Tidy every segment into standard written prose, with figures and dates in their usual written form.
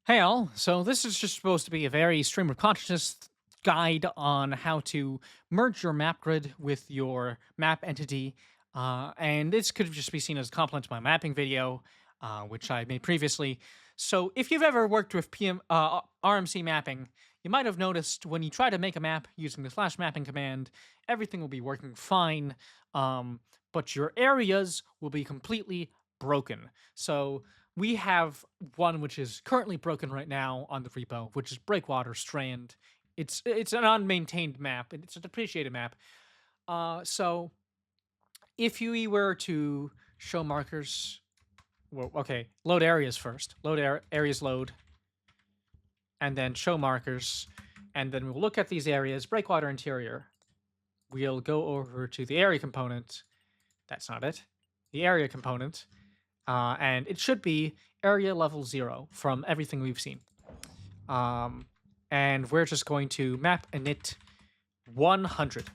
Hey all, so this is just supposed to be a very stream of consciousness guide on how to merge your map grid with your map entity. And this could just be seen as a complement to my mapping video, which I made previously. So if you've ever worked with RMC mapping, you might have noticed when you try to make a map using the slash mapping command, everything will be working fine, but your areas will be completely broken. So we have one which is currently broken right now on the repo, which is breakwater strand. It's an unmaintained map and it's a depreciated map. So if you were to show markers, well, okay, load areas first. Areas load, and then show markers, and then we'll look at these areas. Breakwater interior. We'll go over to the area component. That's not it. The area component, and it should be area level 0 from everything we've seen. And we're just going to map init 100.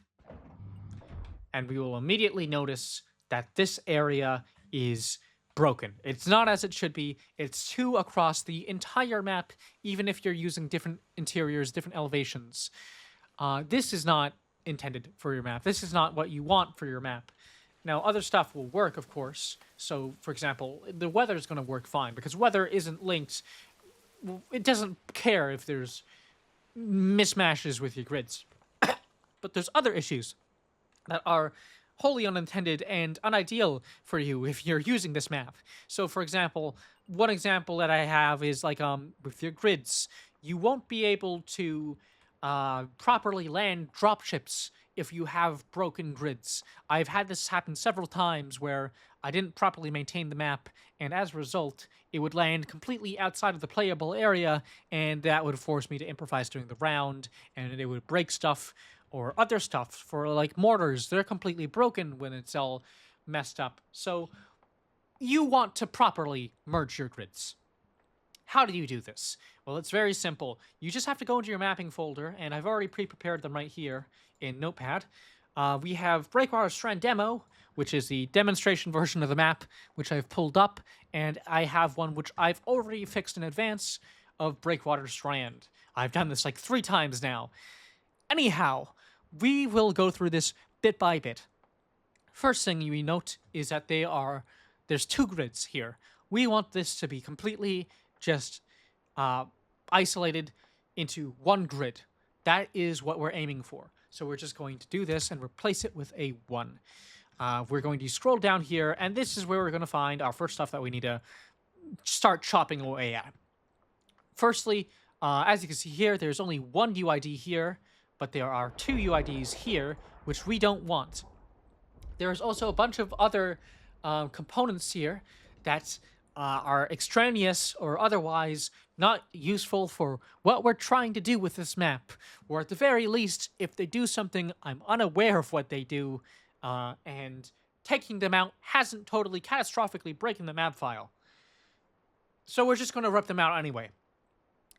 And we will immediately notice that this area is broken. It's not as it should be. It's 2 across the entire map, even if you're using different interiors, different elevations. This is not intended for your map. This is not what you want for your map. Now, other stuff will work, of course. So, for example, the weather is going to work fine because weather isn't linked. It doesn't care if there's mismatches with your grids. But there's other issues that are wholly unintended and unideal for you if you're using this map. So, for example, one example that I have is like with your grids, you won't be able to properly land dropships if you have broken grids. I've had this happen several times where I didn't properly maintain the map, and as a result, it would land completely outside of the playable area, and that would force me to improvise during the round, and it would break stuff or other stuff. For like mortars, they're completely broken when it's all messed up. So you want to properly merge your grids. How do you do this? Well, it's very simple. You just have to go into your mapping folder, and I've already pre-prepared them right here in Notepad. We have Breakwater Strand Demo, which is the demonstration version of the map, which I've pulled up, and I have one which I've already fixed in advance of Breakwater Strand. I've done this like 3 times now. Anyhow, we will go through this bit by bit. First thing you note is that there's 2 grids here. We want this to be completely just isolated into 1 grid. That is what we're aiming for. So we're just going to do this and replace it with a 1. We're going to scroll down here, and this is where we're going to find our first stuff that we need to start chopping away at. Firstly, as you can see here, there's only 1 UID here, but there are 2 UIDs here, which we don't want. There's also a bunch of other components here that are extraneous or otherwise not useful for what we're trying to do with this map. Or at the very least, if they do something, I'm unaware of what they do, and taking them out hasn't totally catastrophically breaking the map file. So we're just going to rip them out anyway.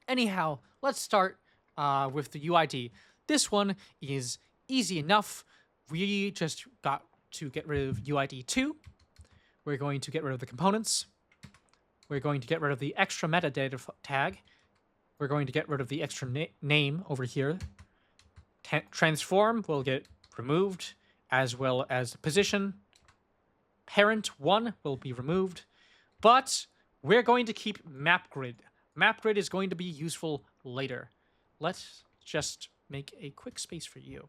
Anyhow, let's start with the UID. This one is easy enough. We just got to get rid of UID 2. We're going to get rid of the components. We're going to get rid of the extra metadata tag. We're going to get rid of the extra name over here. Transform will get removed, as well as the position. Parent 1 will be removed. But we're going to keep map grid. Map grid is going to be useful later. Let's just make a quick space for you,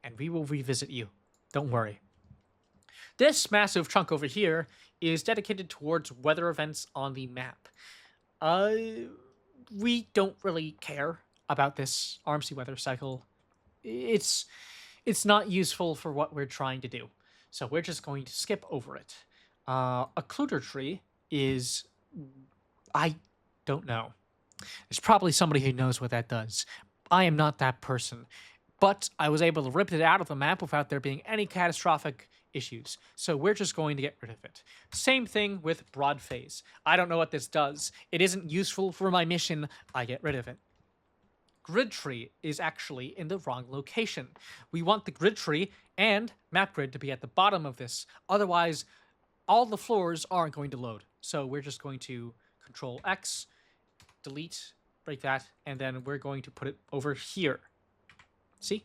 and we will revisit you. Don't worry. This massive chunk over here is dedicated towards weather events on the map. We don't really care about this RMC weather cycle. It's not useful for what we're trying to do, so we're just going to skip over it. Occluder tree is... I don't know. There's probably somebody who knows what that does. I am not that person, but I was able to rip it out of the map without there being any catastrophic issues, so we're just going to get rid of it. Same thing with broad phase. I don't know what this does. It isn't useful for my mission. I get rid of it. Grid tree is actually in the wrong location. We want the grid tree and map grid to be at the bottom of this. Otherwise, all the floors aren't going to load. So we're just going to Control X, delete, break that, and then we're going to put it over here. See?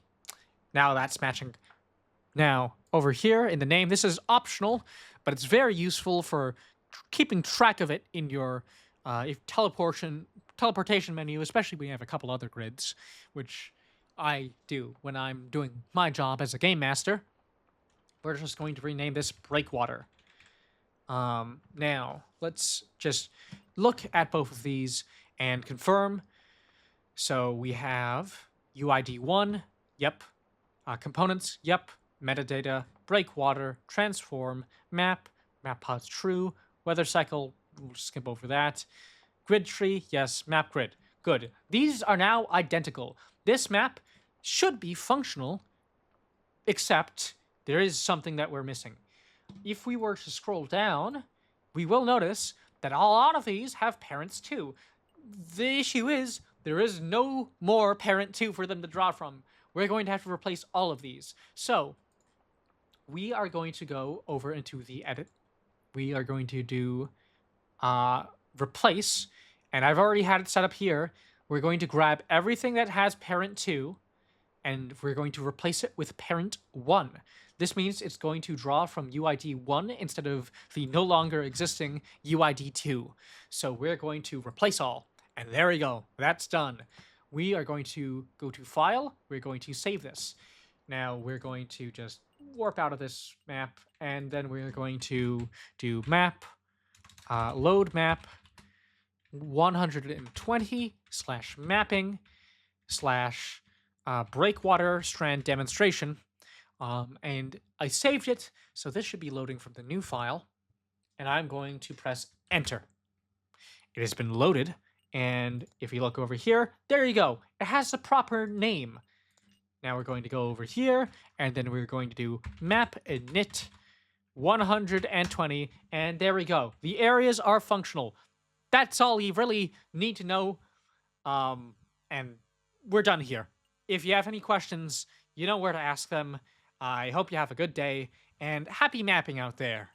Now that's matching. Now, over here in the name, this is optional, but it's very useful for keeping track of it in your teleportation menu, especially when you have a couple other grids, which I do when I'm doing my job as a game master. We're just going to rename this breakwater. Now, let's just look at both of these and confirm. So we have UID1, yep. Components, yep. Metadata, breakwater, transform, map paths true, weather cycle, we'll skip over that. Grid tree, yes, map grid, good. These are now identical. This map should be functional, except there is something that we're missing. If we were to scroll down, we will notice that a lot of these have parents too. The issue is there is no more parent 2 for them to draw from. We're going to have to replace all of these. So we are going to go over into the edit. We are going to do replace, and I've already had it set up here. We're going to grab everything that has parent 2, and we're going to replace it with parent 1. This means it's going to draw from UID 1 instead of the no longer existing UID 2. So we're going to replace all, and there we go. That's done. We are going to go to File. We're going to save this. Now we're going to just warp out of this map, and then we're going to do map, load map 120/mapping/ breakwater strand demonstration. And I saved it, so this should be loading from the new file, and I'm going to press enter. It has been loaded, and if you look over here, there you go. It has the proper name. Now we're going to go over here, and then we're going to do map init 120, and there we go. The areas are functional. That's all you really need to know, and we're done here. If you have any questions, you know where to ask them. I hope you have a good day, and happy mapping out there.